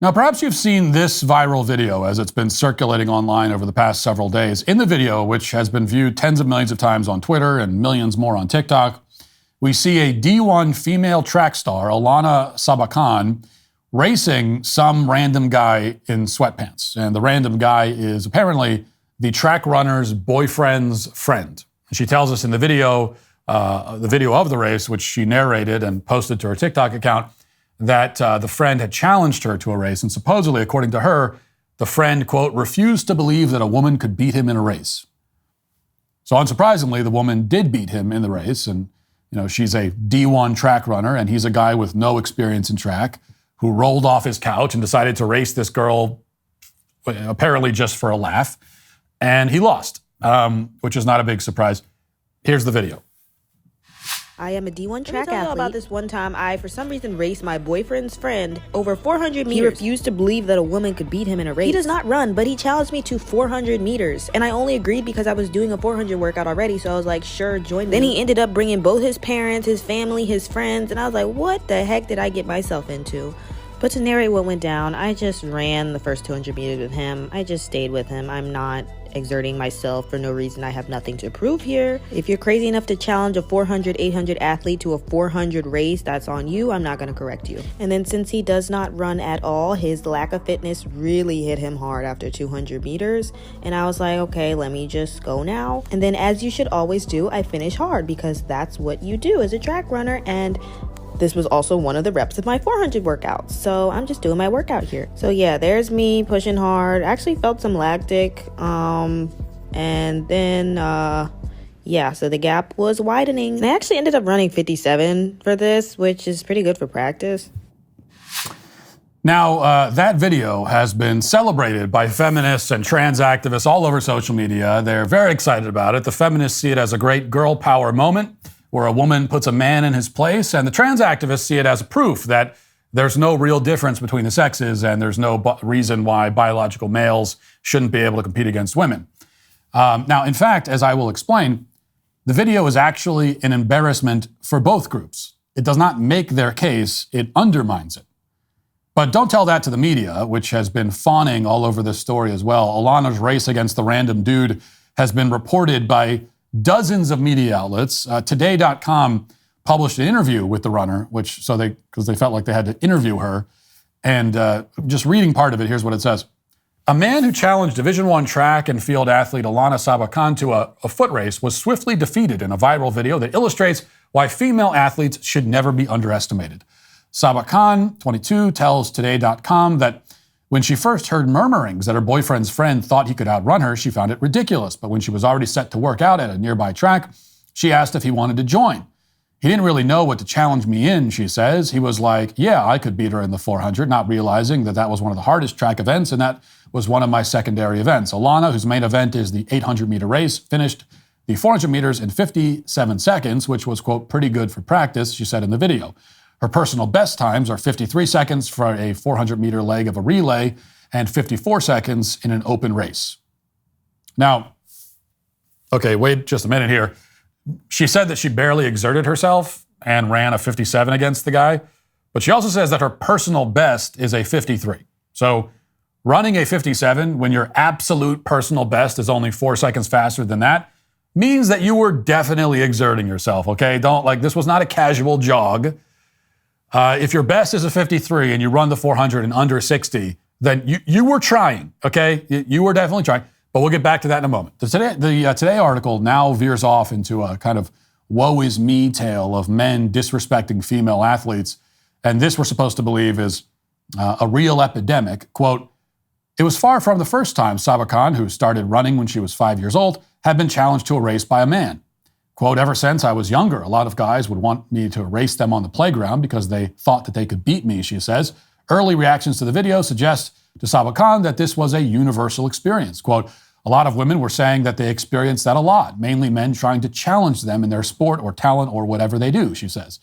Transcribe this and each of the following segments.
Now, perhaps you've seen this viral video as it's been circulating online over the past several days. In the video, which has been viewed tens of millions of times on Twitter and millions more on TikTok, we see a D1 female track star, Alana Sabakan, racing some random guy in sweatpants. And the random guy is apparently the track runner's boyfriend's friend. She tells us in the video of the race, which she narrated and posted to her TikTok account, that the friend had challenged her to a race, and supposedly, according to her, the friend, quote, refused to believe that a woman could beat him in a race. So unsurprisingly, the woman did beat him in the race, and she's a D1 track runner, and he's a guy with no experience in track who rolled off his couch and decided to race this girl, apparently just for a laugh, and he lost, which is not a big surprise. Here's the video. I am a D1 track athlete. About this one time, I, for some reason, raced my boyfriend's friend over 400 meters. He refused to believe that a woman could beat him in a race. He does not run, but he challenged me to 400 meters. And I only agreed because I was doing a 400 workout already, so I was like, sure, join me. Then he ended up bringing both his parents, his family, his friends, and I was like, what the heck did I get myself into? But to narrate what went down, I just ran the first 200 meters with him. I just stayed with him. I'm not exerting myself for no reason. I have nothing to prove here. If you're crazy enough to challenge a 400, 800 athlete to a 400 race, that's on you. I'm not going to correct you. And then since he does not run at all, his lack of fitness really hit him hard after 200 meters. And I was like, okay, let me just go now. And then, as you should always do, I finish hard because that's what you do as a track runner. And this was also one of the reps of my 400 workouts. So I'm just doing my workout here. So yeah, there's me pushing hard. I actually felt some lactic. And then, so the gap was widening. And I actually ended up running 57 for this, which is pretty good for practice. Now, that video has been celebrated by feminists and trans activists all over social media. They're very excited about it. The feminists see it as a great girl power moment where a woman puts a man in his place, and the trans activists see it as proof that there's no real difference between the sexes and there's no reason why biological males shouldn't be able to compete against women. Now, in fact, as I will explain, the video is actually an embarrassment for both groups. It does not make their case, it undermines it. But don't tell that to the media, which has been fawning all over this story as well. Alana's race against the random dude has been reported by dozens of media outlets. Today.com published an interview with the runner, because they felt like they had to interview her. And just reading part of it, here's what it says. A man who challenged Division I track and field athlete Alana Sabakan to a foot race was swiftly defeated in a viral video that illustrates why female athletes should never be underestimated. Sabakan, 22, tells Today.com that when she first heard murmurings that her boyfriend's friend thought he could outrun her, she found it ridiculous. But when she was already set to work out at a nearby track, she asked if he wanted to join. He didn't really know what to challenge me in, she says. He was like, yeah, I could beat her in the 400, not realizing that was one of the hardest track events, and that was one of my secondary events. Alana, whose main event is the 800-meter race, finished the 400 meters in 57 seconds, which was, quote, pretty good for practice, she said in the video. Her personal best times are 53 seconds for a 400-meter leg of a relay and 54 seconds in an open race. Now, okay, wait just a minute here. She said that she barely exerted herself and ran a 57 against the guy, but she also says that her personal best is a 53. So running a 57 when your absolute personal best is only 4 seconds faster than that means that you were definitely exerting yourself, okay? This was not a casual jog. If your best is a 53 and you run the 400 in under 60, then you were trying, okay? You were definitely trying, but we'll get back to that in a moment. The Today article now veers off into a kind of woe is me tale of men disrespecting female athletes, and this we're supposed to believe is a real epidemic. Quote, it was far from the first time Sabakan, who started running when she was 5 years old, had been challenged to a race by a man. Quote, ever since I was younger, a lot of guys would want me to race them on the playground because they thought that they could beat me, she says. Early reactions to the video suggest to Sabakan that this was a universal experience. Quote, a lot of women were saying that they experienced that a lot, mainly men trying to challenge them in their sport or talent or whatever they do, she says.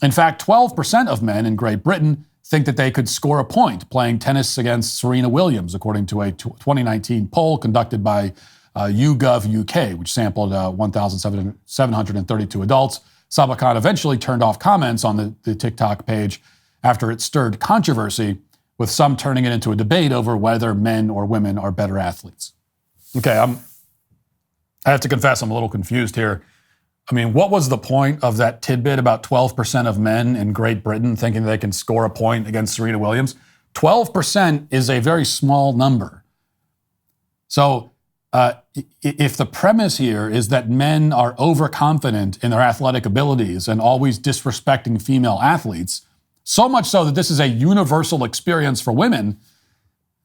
In fact, 12% of men in Great Britain think that they could score a point playing tennis against Serena Williams, according to a 2019 poll conducted by YouGov UK, which sampled 1,732 adults. Sabakan eventually turned off comments on the TikTok page after it stirred controversy with some turning it into a debate over whether men or women are better athletes. Okay, I have to confess I'm a little confused here. I mean, what was the point of that tidbit about 12% of men in Great Britain thinking they can score a point against Serena Williams? 12% is a very small number. So if the premise here is that men are overconfident in their athletic abilities and always disrespecting female athletes, so much so that this is a universal experience for women,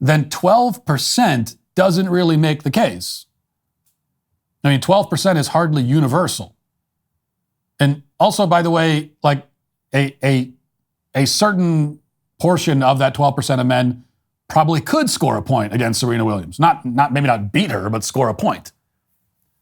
then 12% doesn't really make the case. I mean, 12% is hardly universal. And also, by the way, like a certain portion of that 12% of men probably could score a point against Serena Williams. Maybe not beat her, but score a point.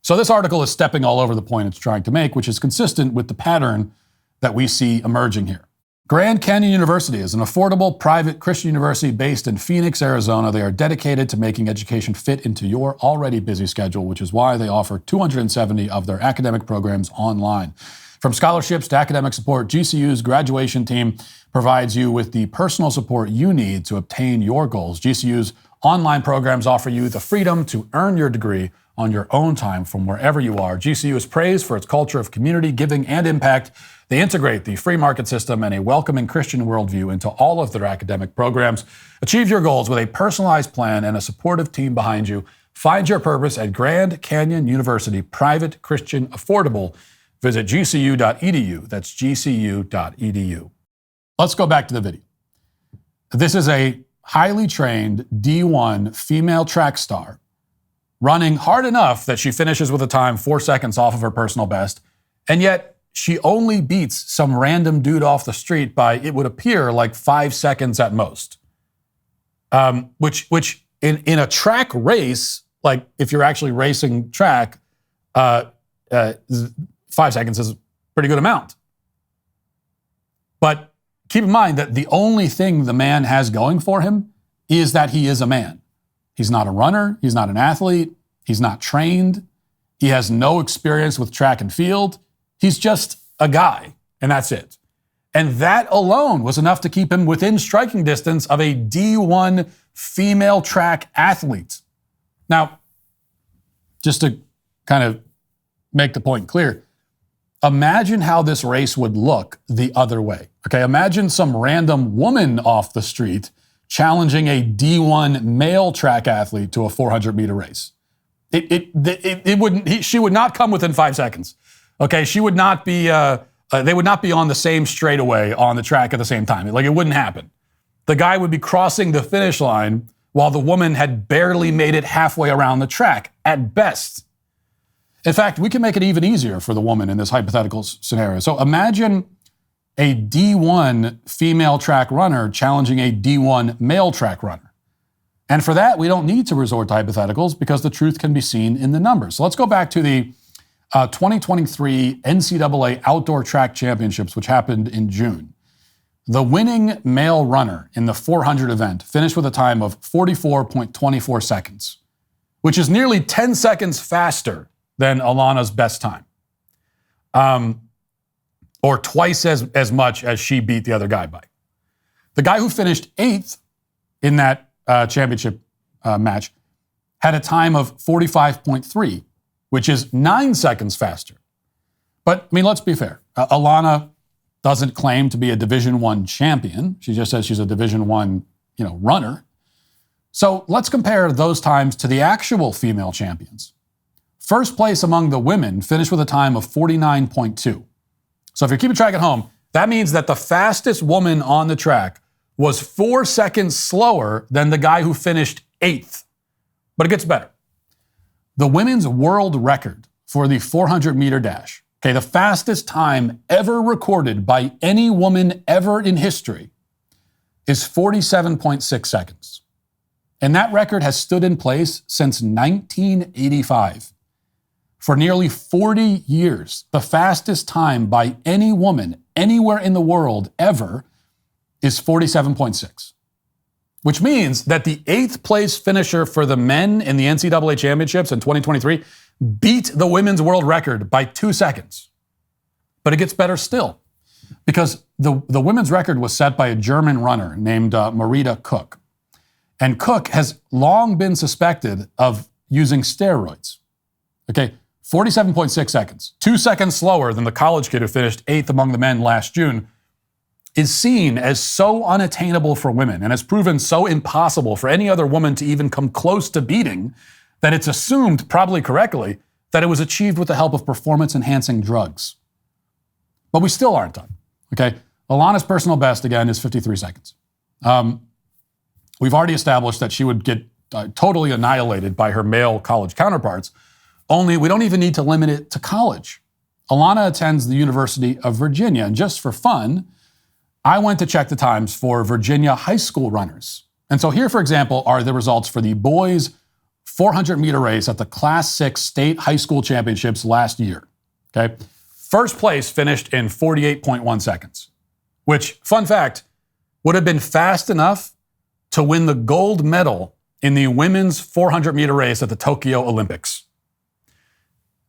So this article is stepping all over the point it's trying to make, which is consistent with the pattern that we see emerging here. Grand Canyon University is an affordable private Christian university based in Phoenix, Arizona. They are dedicated to making education fit into your already busy schedule, which is why they offer 270 of their academic programs online. From scholarships to academic support, GCU's graduation team provides you with the personal support you need to obtain your goals. GCU's online programs offer you the freedom to earn your degree on your own time from wherever you are. GCU is praised for its culture of community, giving, and impact. They integrate the free market system and a welcoming Christian worldview into all of their academic programs. Achieve your goals with a personalized plan and a supportive team behind you. Find your purpose at Grand Canyon University, private, Christian, affordable. Visit gcu.edu. That's gcu.edu. Let's go back to the video. This is a highly trained D1 female track star running hard enough that she finishes with a time 4 seconds off of her personal best, and yet she only beats some random dude off the street by, it would appear, like 5 seconds at most. Which in a track race, like if you're actually racing track, 5 seconds is a pretty good amount. But keep in mind that the only thing the man has going for him is that he is a man. He's not a runner. He's not an athlete. He's not trained. He has no experience with track and field. He's just a guy, and that's it. And that alone was enough to keep him within striking distance of a D1 female track athlete. Now, just to kind of make the point clear, imagine how this race would look the other way. Okay, imagine some random woman off the street challenging a D1 male track athlete to a 400-meter race. She would not come within 5 seconds. Okay, she would not be. They would not be on the same straightaway on the track at the same time. Like, it wouldn't happen. The guy would be crossing the finish line while the woman had barely made it halfway around the track at best. In fact, we can make it even easier for the woman in this hypothetical scenario. So imagine a D1 female track runner challenging a D1 male track runner. And for that, we don't need to resort to hypotheticals because the truth can be seen in the numbers. So let's go back to the 2023 NCAA Outdoor Track Championships, which happened in June. The winning male runner in the 400 event finished with a time of 44.24 seconds, which is nearly 10 seconds faster than Alana's best time. Or twice as much as she beat the other guy by. The guy who finished 8th in that championship match had a time of 45.3, which is 9 seconds faster. But, I mean, let's be fair. Alana doesn't claim to be a Division I champion. She just says she's a Division I, runner. So let's compare those times to the actual female champions. First place among the women finished with a time of 49.2. So if you're keeping track at home, that means that the fastest woman on the track was 4 seconds slower than the guy who finished 8th. But it gets better. The women's world record for the 400-meter dash, okay, the fastest time ever recorded by any woman ever in history, is 47.6 seconds. And that record has stood in place since 1985. For nearly 40 years, the fastest time by any woman anywhere in the world ever is 47.6. Which means that the 8th place finisher for the men in the NCAA championships in 2023 beat the women's world record by 2 seconds. But it gets better still. Because the women's record was set by a German runner named Marita Cook. And Cook has long been suspected of using steroids. Okay, 47.6 seconds, 2 seconds slower than the college kid who finished 8th among the men last June, is seen as so unattainable for women and has proven so impossible for any other woman to even come close to beating that it's assumed, probably correctly, that it was achieved with the help of performance-enhancing drugs. But we still aren't done, okay? Alana's personal best, again, is 53 seconds. We've already established that she would get totally annihilated by her male college counterparts, only we don't even need to limit it to college. Alana attends the University of Virginia, and just for fun, I went to check the times for Virginia high school runners. And so here, for example, are the results for the boys' 400-meter race at the Class 6 state high school championships last year. Okay, first place finished in 48.1 seconds, which, fun fact, would have been fast enough to win the gold medal in the women's 400-meter race at the Tokyo Olympics.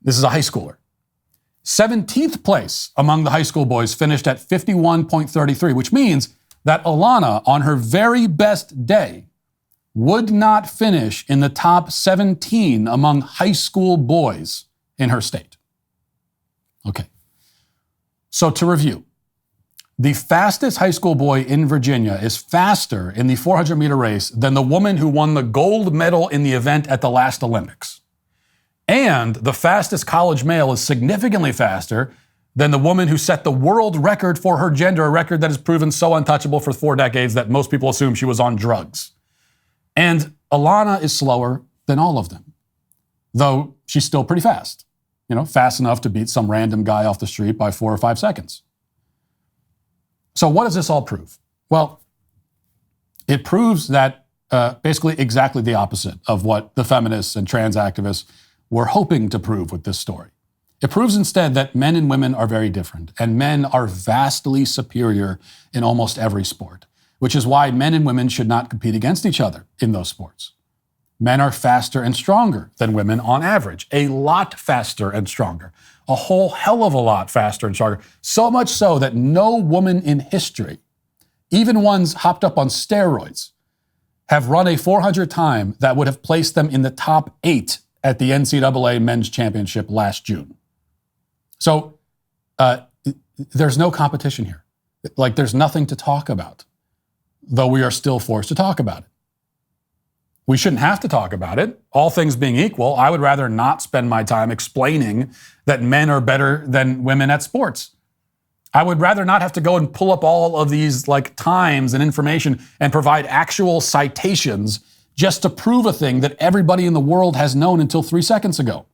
This is a high schooler. 17th place among the high school boys finished at 51.33, which means that Alana, on her very best day, would not finish in the top 17 among high school boys in her state. Okay. So to review, the fastest high school boy in Virginia is faster in the 400-meter race than the woman who won the gold medal in the event at the last Olympics. And the fastest college male is significantly faster than the woman who set the world record for her gender, a record that has proven so untouchable for 4 decades that most people assume she was on drugs. And Alana is slower than all of them, though she's still pretty fast. Fast enough to beat some random guy off the street by 4 or 5 seconds. So what does this all prove? Well, it proves that basically exactly the opposite of what the feminists and trans activists were hoping to prove with this story. It proves instead that men and women are very different, and men are vastly superior in almost every sport, which is why men and women should not compete against each other in those sports. Men are faster and stronger than women on average, a lot faster and stronger, a whole hell of a lot faster and stronger, so much so that no woman in history, even ones hopped up on steroids, have run a 400 time that would have placed them in the top 8 at the NCAA men's championship last June. So there's no competition here. There's nothing to talk about, though we are still forced to talk about it. We shouldn't have to talk about it. All things being equal, I would rather not spend my time explaining that men are better than women at sports. I would rather not have to go and pull up all of these times and information and provide actual citations just to prove a thing that everybody in the world has known until 3 seconds ago.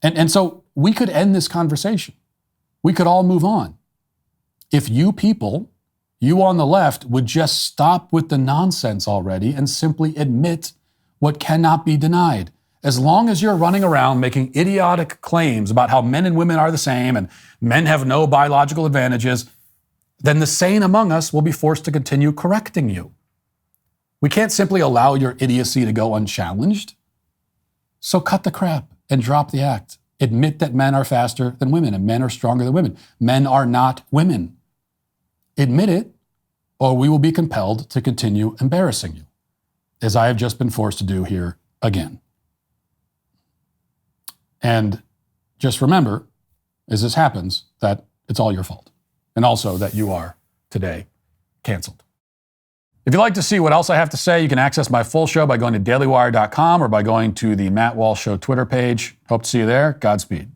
And so we could end this conversation. We could all move on. If you people, you on the left, would just stop with the nonsense already and simply admit what cannot be denied. As long as you're running around making idiotic claims about how men and women are the same and men have no biological advantages, then the sane among us will be forced to continue correcting you. We can't simply allow your idiocy to go unchallenged. So cut the crap and drop the act. Admit that men are faster than women and men are stronger than women. Men are not women. Admit it, or we will be compelled to continue embarrassing you, as I have just been forced to do here again. And just remember, as this happens, that it's all your fault. And also that you are, today, canceled. If you'd like to see what else I have to say, you can access my full show by going to dailywire.com or by going to the Matt Walsh Show Twitter page. Hope to see you there. Godspeed.